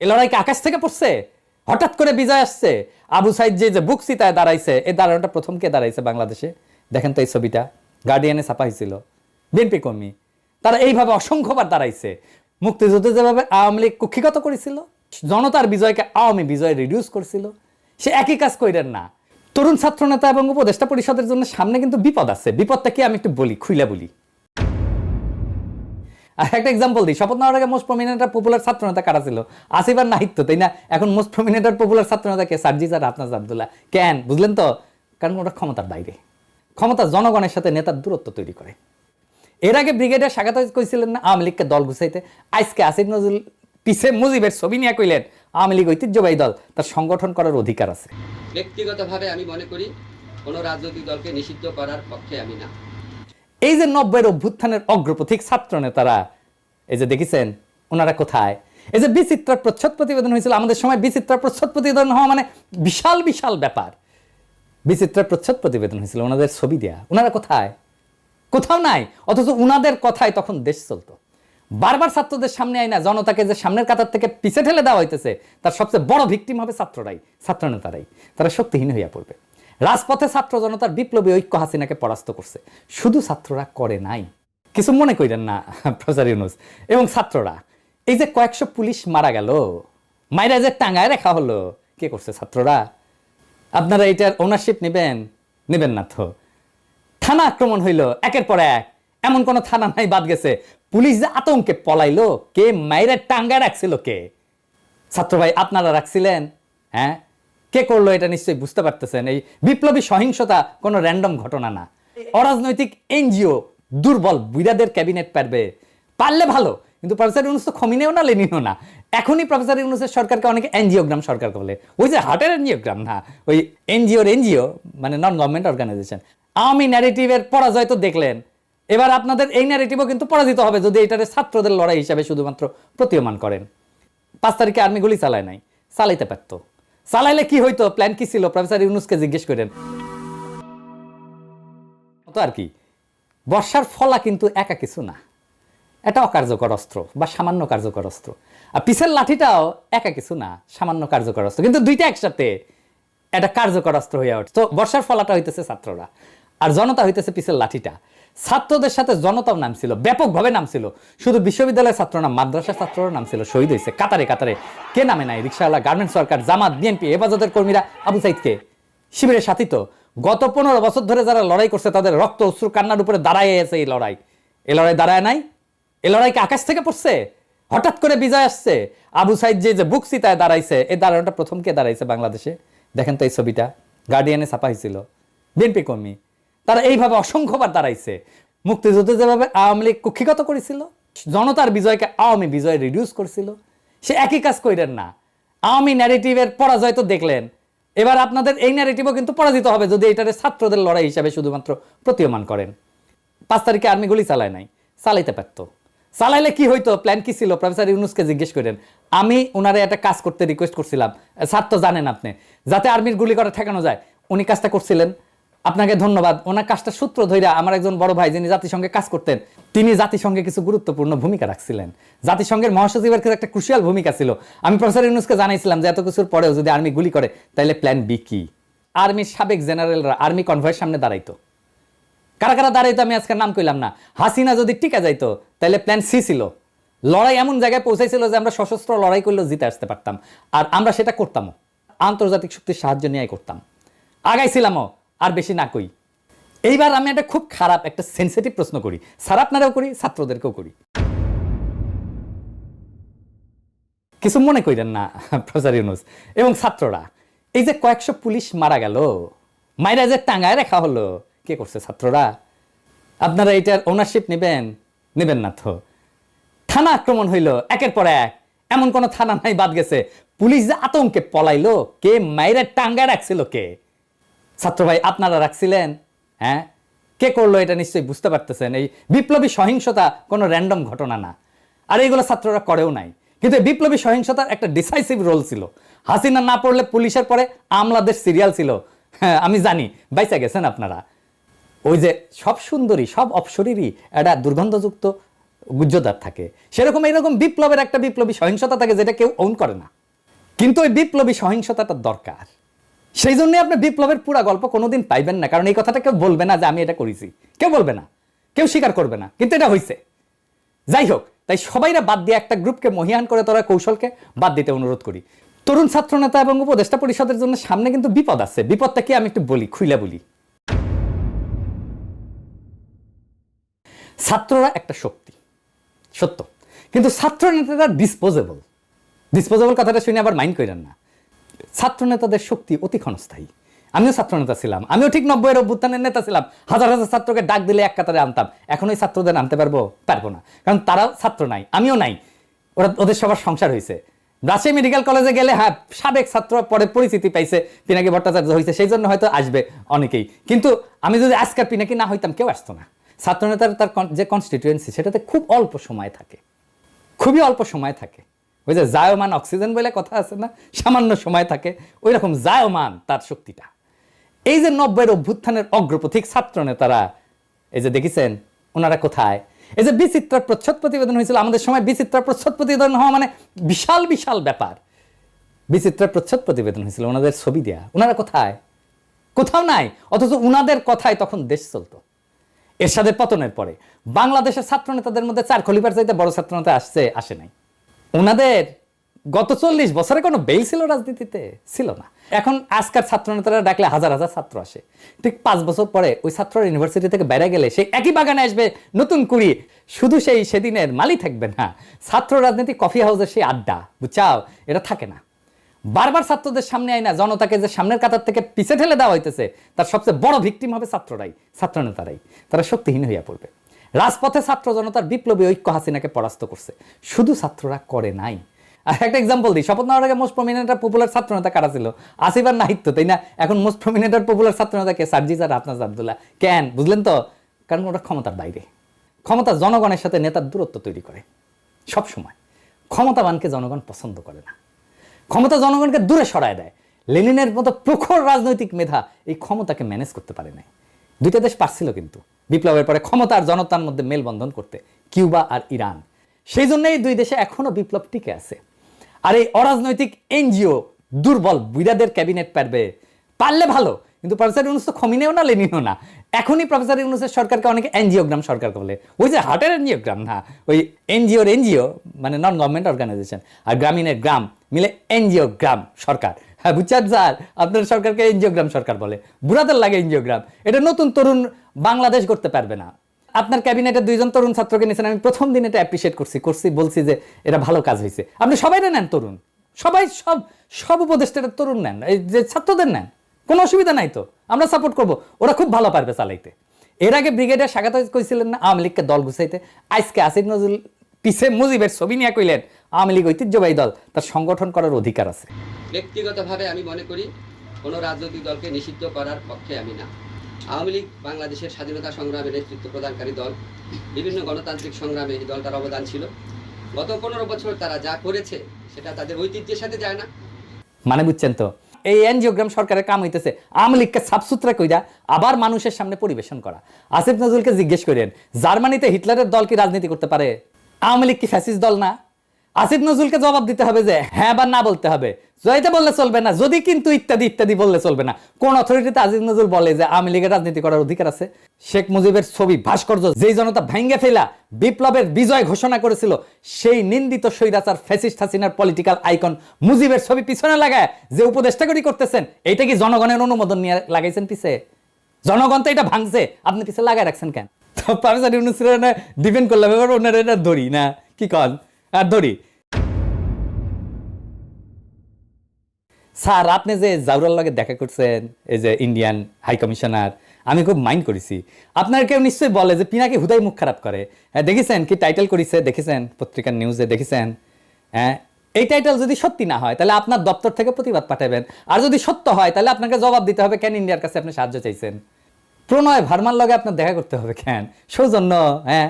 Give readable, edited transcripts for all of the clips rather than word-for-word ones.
এ লড়াইকে আকাশ থেকে পড়ছে, হঠাৎ করে বিজয় আসছে। আবু সাইদ যে বুক চিতায় দাঁড়াইছে, এই দাঁড়ানোটা প্রথম কে দাঁড়াইছে বাংলাদেশে? দেখেন তো এই ছবিটা, গার্ডিয়ানে ছাপা হয়েছিল। বিএনপি কর্মী, তারা এইভাবে অসংখ্যবার দাঁড়াইছে। মুক্তিযুদ্ধে যেভাবে আওয়ামী লীগ কুক্ষিগত করেছিল, জনতার বিজয়কে আওয়ামী বিজয় রিডিউস করছিল, সে একই কাজ কইরেন না। তরুণ ছাত্র নেতা এবং উপদেষ্টা পরিষদের জন্য সামনে কিন্তু বিপদ আছে। বিপদটা কি আমি একটু বলি, খুইলা বলি। আর একটা এক্সাম্পল দিই, শপথ নেওয়ার আগে মোস্ট প্রমিনেন্ট আর পপুলার ছাত্র নেতা কারা ছিল? আসিফ আর নাহিদ তো, তাই না? এখন মোস্ট প্রমিনেন্ট আর পপুলার ছাত্র নেতা কে? সার্জিস আর রাতনাজ আব্দুল্লাহ। কেন বুঝলেন তো? কারণ ওরা ক্ষমতার বাইরে। ক্ষমতা জনগণের সাথে নেতার দূরত্ব তৈরি করে। এর আগে ব্রিগেডিয়ার সাগাত কইছিলেন না আওয়ামী লীগকে দল গুছাইতে? আজকে আসিফ নজরুল পিছে মুজিবের ছবি নিয়ে কইলেন আওয়ামী লীগ ঐতিহ্যবাহী দল, তার সংগঠন করার অধিকার আছে। ব্যক্তিগতভাবে আমি মনে করি কোন রাজনৈতিক দলকে নিষিদ্ধ করার পক্ষে আমি না। এই যে 90-এর অভ্যুত্থানের অগ্রপথিক ছাত্র নেতারা, এই যে দেখেছেন ওনারা কোথায়? এই যে বিচিত্রা প্রচ্ছদ প্রতিবেদন হয়েছিল আমাদের সময়, বিচিত্রা প্রচ্ছদ প্রতিবেদন হওয়া মানে বিশাল বিশাল ব্যাপার। বিচিত্রা প্রচ্ছদ প্রতিবেদন হয়েছিল, ওনাদের ছবি দেয়া, ওনারা কোথায়? কোথাও নাই। অথচ উনাদের কথায় তখন দেশ চলতো। বারবার ছাত্রদের সামনে আয় না, জনতাকে যে সামনের কাতার থেকে পিছে ঠেলে দেওয়া হইতেছে, তার সবচেয়ে বড় ভিকটিম হবে ছাত্ররাই, ছাত্র নেতারাই। তারা শক্তিহীন হইয়া পড়বে। রাজপথে ছাত্র জনতার বিপ্লবী ঐক্য হাসিনাকে পরাস্ত করছে। শুধু ছাত্ররা করে নাই, কিছু মনে করেন না প্রফেসর ইউনূস এবং ছাত্ররা। এই যে কয়েকশো পুলিশ মারা গেল, মাইরা যে টাঙ্গায় রাখা হলো, কে করছে? ছাত্ররা। আপনারা এটার ওনারশিপ নেবেন? নেবেন না তো। থানা আক্রমণ হইল একের পর এক, এমন কোন থানা নাই বাদ গেছে। পুলিশ যে আতঙ্কে পলাইলো, কে মাইরা টাঙ্গায় রাখছিল? কে? ছাত্র ভাই আপনারা রাখছিলেন? হ্যাঁ, কে করলো এটা নিশ্চয়ই বুঝতে পারতেছেন। এই বিপ্লবী সহিংসতা কোনো র্যান্ডম ঘটনা না। অরাজনৈতিক এনজিও দুর্বল বুইরাদের ক্যাবিনেট পারবে, পারলে ভালো। কিন্তু প্রফেসর ইউনূস তো খমিনেও না, লেনিনও না। এখনই প্রফেসর ইউনূসের সরকারকে অনেকে এনজিওগ্রাম সরকার বলে। ওই যে হার্টের এনজিওগ্রাম না, ওই এনজিও মানে নন গভর্নমেন্ট অর্গানাইজেশন। আওয়ামী ন্যারেটিভের পরাজয় তো দেখলেন, এবার আপনাদের এই ন্যারেটিভও কিন্তু পরাজিত হবে যদি এটারে ছাত্রদের লড়াই হিসাবে শুধুমাত্র প্রতীয়মান করেন। 5 তারিখে আর্মি গুলি চালায় নাই, চালাইতে পারতো। চালাইলে কি হইতো? প্ল্যান কি ছিল? প্রফেসর ইউনূসকে জিজ্ঞেস করেন তো। আর কি, বর্ষার ফলা কিন্তু একা কিছু না, এটা অকার্যকর অস্ত্র বা সামান্য কার্যকর অস্ত্র। আর পিছের লাঠিটাও একা কিছু না, সামান্য কার্যকর অস্ত্র। কিন্তু দুইটা একসাথে এটা কার্যকর অস্ত্র হইয়া ওঠে। তো বর্ষার ফলাটা হইতেছে ছাত্ররা, আর জনতা হইতেছে পিছের লাঠিটা। ছাত্রদের সাথে জনতাও নামছিল, ব্যাপকভাবে নামছিল। শুধু বিশ্ববিদ্যালয়ের ছাত্র না, মাদ্রাসার ছাত্ররা নামছিল, শহীদ হয়েছে কাতারে কাতারে। কে নামে নাই? রিকশাওয়ালা, গার্মেন্টস ওয়ার্কার, জামাত, বিএনপি, হেফাজতের কর্মীরা, আবু সাইদকে শিবিরের সাথী তো। গত 15 বছর ধরে যারা লড়াই করছে তাদের রক্ত অশ্রু কান্নার উপরে দাঁড়ায় আছে এই লড়াই। এই লড়াই দাঁড়ায় নাই, এ লড়াইকে আকাশ থেকে পড়ছে, হঠাৎ করে বিজয় আসছে। আবু সাইদ যে বুক চিতায় দাঁড়াইছে, এই দাঁড়ানোটা প্রথম কে দাঁড়াইছে বাংলাদেশে? দেখেন তো এই ছবিটা, গার্ডিয়ানে ছাপা হয়েছিল। বিএনপি কর্মী, তারা এইভাবে অসংখ্যবার দাঁড়াইছে। মুক্তিযুদ্ধে যেভাবে আওয়ামী লীগ কুক্ষিগত করেছিল, জনতার বিজয়কে আওয়ামী বিজয় রিডিউস করছিল, সে একই কাজ কইরেন না। আওয়ামী ন্যারেটিভের পরাজয় তো দেখলেন, এবার আপনাদের এই ন্যারেটিভও কিন্তু পরাজিত হবে যদি এটারে ছাত্রদের লড়াই হিসাবে শুধুমাত্র প্রতীয়মান করেন। 5 তারিখে আর্মি গুলি চালায় নাই, চালাইতে পারতো। চালাইলে কি হইতো? প্ল্যান কি ছিল? প্রফেসর ইউনূসকে জিজ্ঞেস করেন। আমি ওনারে একটা কাজ করতে রিকোয়েস্ট করছিলাম, স্যার তো জানেন আপনি, যাতে আর্মির গুলি করা ঠেকানো যায়। উনি কাজটা করছিলেন, আপনাকে ধন্যবাদ। ওনার কাজটা সূত্র ধইরা আমার একজন বড় ভাই যিনি জাতিসংঘে কাজ করতেন, তিনি জাতিসংঘে কিছু গুরুত্বপূর্ণ ভূমিকা রাখছিলেন। জাতিসংঘের মহাসচিবের ক্ষেত্রে একটা ক্রুশিয়াল ভূমিকা ছিল। আমি প্রফেসর ইউনূসকে জানাইছিলাম যে এত কিছুর পরেও যদি আর্মি গুলি করে তাহলে প্ল্যান বি কি? আর্মির সাবেক জেনারেলরা আর্মি কনভয়ের সামনে দাঁড়াইতো। কারা কারা দাঁড়াইতো আমি আজকে নাম কইলাম না। হাসিনা যদি টিকা যাইতো তাহলে প্ল্যান সি ছিল। লড়াই এমন জায়গায় পৌঁছাইছিল যে আমরা সশস্ত্র লড়াই করলেও জিতে আসতে পারতাম, আর আমরা সেটা করতামও, আন্তর্জাতিক শক্তির সাহায্য নিয়ে করতাম, আগাইছিলামও। আর বেশি না কই। এইবার আমি একটা খুব খারাপ একটা সেনসিটিভ প্রশ্ন করি, স্যার আপনারাও করি, ছাত্রদেরকেও করি। কিছু মনে করেন না প্রফেসর ইউনূস এবং ছাত্ররা। এই যে কয়েকশো পুলিশ মারা গেল, মাইরা যে টাঙ্গায় রাখা হলো, কে করছে? ছাত্ররা। আপনারা এটার ওনারশিপ নেবেন? নেবেন না তো। থানা আক্রমণ হইল একের পর এক, এমন কোন থানা নাই বাদ গেছে। পুলিশ যে আতঙ্কে পলাইলো, কে মাইরা টাঙ্গায় রাখছিল? কে? ছাত্র ভাই আপনারা রাখছিলেন? হ্যাঁ, কে করলো এটা নিশ্চয়ই বুঝতে পারতেছেন। এই বিপ্লবী সহিংসতা কোনো র্যান্ডম ঘটনা না, আর এইগুলো ছাত্ররা করেও নাই। কিন্তু বিপ্লবী সহিংসতার একটা ডিসাইসিভ রোল ছিল। হাসিনা না পড়লে পুলিশের পরে আমলাদের সিরিয়াল ছিল। হ্যাঁ আমি জানি, বাইচা গেছেন আপনারা। ওই যে সব সুন্দরী সব অপসরীরই একটা দুর্গন্ধযুক্ত গুজ্জদার থাকে, সেরকম এইরকম বিপ্লবের একটা বিপ্লবী সহিংসতা থাকে যেটা কেউ ওন করে না, কিন্তু ওই বিপ্লবী সহিংসতাটা দরকার। সেই জন্য আপনি বিপ্লবের পুরা গল্প কোনোদিন পাইবেন না, কারণ এই কথাটা কেউ বলবে না যে আমি এটা করেছি, কেউ বলবে না, কেউ স্বীকার করবে না, কিন্তু এটা হয়েছে। যাই হোক, তাই সবাইরা বাদ দিয়ে একটা গ্রুপকে মহিয়ান করে তোরা কৌশলকে বাদ দিতে অনুরোধ করি। তরুণ ছাত্র নেতা এবং উপদেষ্টা পরিষদের জন্য সামনে কিন্তু বিপদ আছে। বিপদটা কি আমি একটু বলি, খুইলা বলি। ছাত্ররা একটা শক্তি, সত্য, কিন্তু ছাত্র নেতারা ডিসপোজেবল। ডিসপোজেবল কথাটা শুনে আবার মাইন্ড করেন না। ছাত্র নেতাদের শক্তি অতি ক্ষণস্থায়ী। আমিও ছাত্র নেতা ছিলাম, আমিও ঠিক 90-এর অভ্যুত্থানের নেতা ছিলাম। হাজার হাজার ছাত্রকে ডাক দিলে এক কাতারে আনতাম। এখন ওই ছাত্রদের আনতে পারবো না, কারণ তারাও ছাত্র নাই, আমিও নাই। ওদের সবার সংসার হয়েছে। রাজশাহী মেডিকেল কলেজে গেলে হ্যাঁ সাবেক ছাত্র পরে পরিচিতি পাইছে, পিনাকি ভট্টাচার্য হয়েছে, সেই জন্য হয়তো আসবে অনেকেই। কিন্তু আমি যদি আজকের পিনাকি না হইতাম কেউ আসতো না। ছাত্র নেতার তার যে কনস্টিটিউয়েন্সি সেটাতে খুব অল্প সময় থাকে, খুবই অল্প সময় থাকে। ওই যে জায়মান অক্সিজেন বলে কথা আছে না, সামান্য সময় থাকে, ওই রকম জায়মান তার শক্তিটা। এই যে 90-এর অভ্যুত্থানের অগ্রপথিক ছাত্র নেতারা, এই যে দেখেছেন ওনারা কোথায়। এই যে বিচিত্রার প্রচ্ছদ প্রতিবেদন হয়েছিল আমাদের সময়, বিচিত্রার প্রচ্ছদ প্রতিবেদন হওয়া মানে বিশাল বিশাল ব্যাপার। বিচিত্রার প্রচ্ছদ প্রতিবেদন হয়েছিল, ওনাদের ছবি দেয়া, ওনারা কোথায়? কোথাও নাই। অথচ উনাদের কথায় তখন দেশ চলতো। এরশাদের পতনের পরে বাংলাদেশের ছাত্র নেতাদের মধ্যে 4 খলিফার চাইতে বড় ছাত্র নেতা আসে নাই। ওনাদের গত 40 বছরে কোনো বেল ছিল রাজনীতিতে? ছিল না। এখন আজকাল ছাত্র নেতারা ডাকলে হাজার হাজার ছাত্র আসে। ঠিক 5 বছর পরে ওই ছাত্র ইউনিভার্সিটি থেকে বাইরে গেলে সেই একই বাগানে আসবে নতুন কুড়ি। শুধু সেদিনের মালি থাকবে না, ছাত্র রাজনীতি কফি হাউসের সেই আড্ডা, বুঝছাও, এটা থাকে না। বারবার ছাত্রদের সামনে আয় না, জনতাকে যে সামনের কাতার থেকে পিছে ঠেলে দেওয়া হইতেছে, তার সবচেয়ে বড় ভিকটিম হবে ছাত্ররাই, ছাত্র নেতারাই। তারা শক্তিহীন হইয়া পড়বে। রাজপথে ছাত্র জনতার বিপ্লবী ঐক্য হাসিনাকে পরাস্ত করছে, শুধু ছাত্ররা করে নাই। আর একটা এক্সাম্পল দিই, শপথ নেওয়ার আগে মোস্ট প্রমিনেন্ট আর পপুলার ছাত্র নেতা কারা ছিল? আসিফ আর নাহিদ তো, তাই না? এখন মোস্ট প্রমিনেন্ট আর পপুলার ছাত্র নেতা কে? সার্জিস আর হাফনাজ আব্দুল্লাহ। কেন বুঝলেন তো? কারণ ওরা ক্ষমতার বাইরে। ক্ষমতা জনগণের সাথে নেতার দূরত্ব তৈরি করে। সব সময় ক্ষমতাবানকে জনগণ পছন্দ করে না, ক্ষমতা জনগণকে দূরে সরায় দেয়। লেনিনের মতো প্রখর রাজনৈতিক মেধা এই ক্ষমতাকে ম্যানেজ করতে পারে নাই। দুইটা দেশ পারছিল কিন্তু বিপ্লবের পরে ক্ষমতা আর জনতার মধ্যে মেলবন্ধন করতে, কিউবা আর ইরান। সেই জন্য এই দুই দেশে এখনো বিপ্লব টিকে আছে। আর এই অরাজনৈতিক এনজিও দুর্বল বুইরাদের ক্যাবিনেট পারলে ভালো, কিন্তু প্রফেসর ইউনূস তো খমিনেও না, লেনিনও না। এখনই প্রফেসর ইউনূসের সরকারকে অনেকে এনজিওগ্রাম সরকার বলে। ওই যে হার্টের এনজিওগ্রাম না, ওই এনজিও মানে নন গভর্নমেন্ট অর্গানাইজেশন, আর গ্রামীণের গ্রাম মিলে এনজিওগ্রাম সরকার। হ্যাঁ বুঝছেন স্যার, আপনার সরকারকে এনজিওগ্রাম সরকার বলে। বুড়াদের লাগে এনজিওগ্রাম। এটা নতুন তরুণ বাংলাদেশ করতে পারবে না। আপনার ক্যাবিনেটে 2 জন তরুণ ছাত্রকে নিয়েছেন, আমি প্রথম দিন এটা অ্যাপ্রিসিয়েট করছি, বলছি যে এটা ভালো কাজ হয়েছে। আপনি সবাই নেন তরুণ, সবাই সব উপদেষ্টারা তরুণ নেন, এই যে ছাত্রদের নেন, কোনো অসুবিধা নাই তো, আমরা সাপোর্ট করব, ওরা খুব ভালো পারবে চালাইতে। এর আগে ব্রিগেডিয়ার স্বাগত কইছিলেন না আওয়ামী লীগকে দল গুছাইতে, আজকে আসিফ নজরুল পিছে মুজিবের ছবি নিয়ে কইলেন আওয়ামী লীগ ঐতিহ্যবাহী দল, তার সংগঠন করার অধিকার আছে। ব্যক্তিগতভাবে আমি মনে করি কোনো রাজনৈতিক দলকে নিষিদ্ধ করার পক্ষে আমি না। আওয়ামী লীগ বাংলাদেশের স্বাধীনতা সংগ্রামে নেতৃত্ব প্রদানকারী দল, বিভিন্ন গণতান্ত্রিক সংগ্রামে এই দলটার অবদান ছিল। গত 15 বছর তারা যা করেছে সেটা তাদের ঐতিহ্যের সাথে যায় না। মানে বুঝছেন তো, এই এনজিওগ্রাম সরকারের কাম হইতেছে আওয়ামী লীগকে সাফসুতরা কইরা আবার মানুষের সামনে পরিবেশন করা। আসিফ নজরুলকে জিজ্ঞেস করেন, জার্মানিতে হিটলারের দল কি রাজনীতি করতে পারে? আওয়ামী লীগ কি ফ্যাসিস্ট দল না? আসিফ নজরুলকে জবাব দিতে হবে যে হ্যাঁ বা না বলতে হবে। জয়তে বললে চলবে না, যদি কিন্তু ইত্যাদি ইত্যাদি বললে চলবে না। কোন অথরিটিতে আসিফ নজরুল বলে যে আওয়ামী লীগের রাজনীতি করার অধিকার আছে? শেখ মুজিবের ছবি ভাস্কর্য যেই জনতা ভাঙ্গে ফেলা বিপ্লবের বিজয় ঘোষণা করেছিল, সেই নিন্দিত স্বৈরাচার ফ্যাসিস্ট হাসিনার পলিটিক্যাল আইকন মুজিবের ছবি পিছনে লাগায় যে উপদেষ্টাগিরি করতেছেন, এইটা কি জনগণের অনুমোদন নিয়ে লাগাইছেন পিছে? জনগণ তো এটা ভাঙছে, আপনি পিছে লাগাই রাখছেন কেন? তো প্রফেসর ইউনূসের ডিপেন্ড করলাম, এবার ওনার এটা ধরি না, কি কন? আর ধরি স্যার, আপনি যে জাউরার লগে দেখা করছেন, এই যে ইন্ডিয়ান হাই কমিশনার, আমি খুব মাইন্ড করেছি। আপনার কেউ নিশ্চয়ই বলে যে পিনাকি হুদাই মুখ খারাপ করে। হ্যাঁ দেখেছেন কি টাইটেল করেছে, দেখেছেন পত্রিকার নিউজে দেখেছেন? হ্যাঁ, এই টাইটেল যদি সত্যি না হয় তাহলে আপনার দপ্তর থেকে প্রতিবাদ পাঠাবেন, আর যদি সত্য হয় তাহলে আপনাকে জবাব দিতে হবে কেন ইন্ডিয়ার কাছে আপনি সাহায্য চাইছেন। প্রণয় ভার্মার লগে আপনার দেখা করতে হবে কেন? সৌজন্য, হ্যাঁ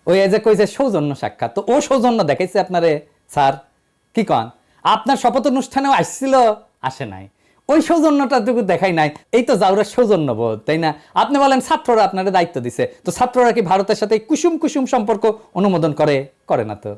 ওই যে কইছে সৌজন্য সাক্ষাৎ, তো ও সৌজন্য দেখাইছে আপনারে স্যার, কি কন? আপনার শপথ অনুষ্ঠানেও আসছিল, আসে নাই। ওই সৌজন্যটাটুকু দেখাই নাই। এই তো জাউরের সৌজন্যবোধ, তাই না? আপনি বলেন ছাত্ররা আপনারা দায়িত্ব দিছে, তো ছাত্ররা কি ভারতের সাথে কুসুম কুসুম সম্পর্ক অনুমোদন করে? করে না তো।